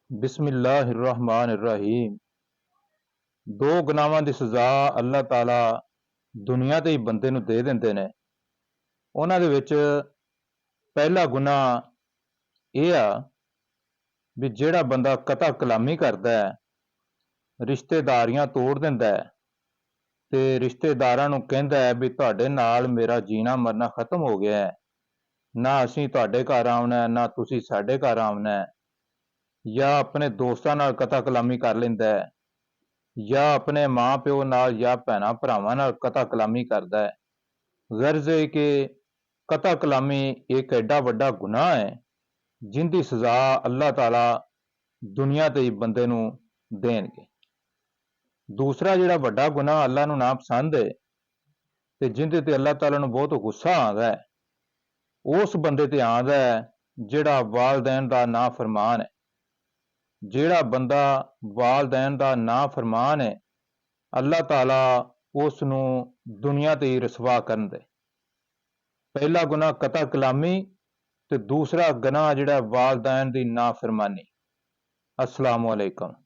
बिस्मिल्लाहिर्रहमानिर्रहीम। दो गुनाहां ਦੀ ਸਜ਼ਾ ਅੱਲਾਹ ਤਾਲਾ ਦੁਨੀਆ ਤੇ ਹੀ ਬੰਦੇ ਨੂੰ ਦੇ ਦਿੰਦੇ ਨੇ। ਉਹਨਾਂ ਦੇ ਵਿੱਚ ਪਹਿਲਾ ਗੁਨਾਹ ਇਹ ਆ ਵੀ ਜਿਹੜਾ ਬੰਦਾ ਕਤਲ ਕਲਾਮੀ ਕਰਦਾ ਹੈ, ਰਿਸ਼ਤੇਦਾਰੀਆਂ ਤੋੜ ਦਿੰਦਾ ਹੈ ਤੇ ਰਿਸ਼ਤੇਦਾਰਾਂ ਨੂੰ ਕਹਿੰਦਾ ਹੈ ਵੀ ਤੁਹਾਡੇ ਨਾਲ ਮੇਰਾ ਜੀਣਾ ਮਰਨਾ ਖਤਮ ਹੋ ਗਿਆ ਹੈ, ਨਾ ਅਸੀਂ ਤੁਹਾਡੇ ਘਰ ਆਉਣਾ ਨਾ ਤੁਸੀਂ ਸਾਡੇ ਘਰ ਆਉਣਾ, ਜਾਂ ਆਪਣੇ ਦੋਸਤਾਂ ਨਾਲ ਕਤਲ ਕਲਾਮੀ ਕਰ ਲੈਂਦਾ ਹੈ, ਜਾਂ ਆਪਣੇ ਮਾਂ ਪਿਓ ਨਾਲ ਜਾਂ ਭੈਣਾਂ ਭਰਾਵਾਂ ਨਾਲ ਕਤਲ ਕਲਾਮੀ ਕਰਦਾ ਹੈ। ਗਰਜ਼ ਹੈ ਕਿ ਕਤਲ ਕਲਾਮੀ ਇੱਕ ਐਡਾ ਵੱਡਾ ਗੁਨਾਹ ਹੈ ਜਿੰਦੀ ਸਜ਼ਾ ਅੱਲਾਹ ਤਾਲਾ ਦੁਨੀਆ ਤੇ ਹੀ ਬੰਦੇ ਨੂੰ ਦੇਣਗੇ। ਦੂਸਰਾ ਜਿਹੜਾ ਵੱਡਾ ਗੁਨਾਹ ਅੱਲਾਹ ਨੂੰ ਨਾ ਪਸੰਦ ਹੈ ਤੇ ਜਿੰਦੇ ਤੇ ਅੱਲਾਹ ਤਾਲਾ ਨੂੰ ਬਹੁਤ ਗੁੱਸਾ ਆਉਂਦਾ ਹੈ, ਉਸ ਬੰਦੇ ਤੇ ਆਉਂਦਾ ਹੈ ਜਿਹੜਾ ਵਾਲदैन ਦਾ ਨਾ ਫਰਮਾਨ ਹੈ। ਜਿਹੜਾ ਬੰਦਾ ਵਾਲदैन ਦਾ ਨਾ ਫਰਮਾਨ ਹੈ, ਅੱਲਾਹ ਤਾਲਾ ਉਸ ਨੂੰ ਦੁਨੀਆ ਤੇ ਹੀ ਰਸਵਾ ਕਰਨ ਦੇ। ਪਹਿਲਾ ਗੁਨਾਹ ਕਤਲ ਕਲਾਮੀ ਤੇ ਦੂਸਰਾ ਗੁਨਾਹ ਜਿਹੜਾ ਵਾਲदैन ਦੀ ਨਾ ਫਰਮਾਨੀ। अस्सलामु अलैकुम।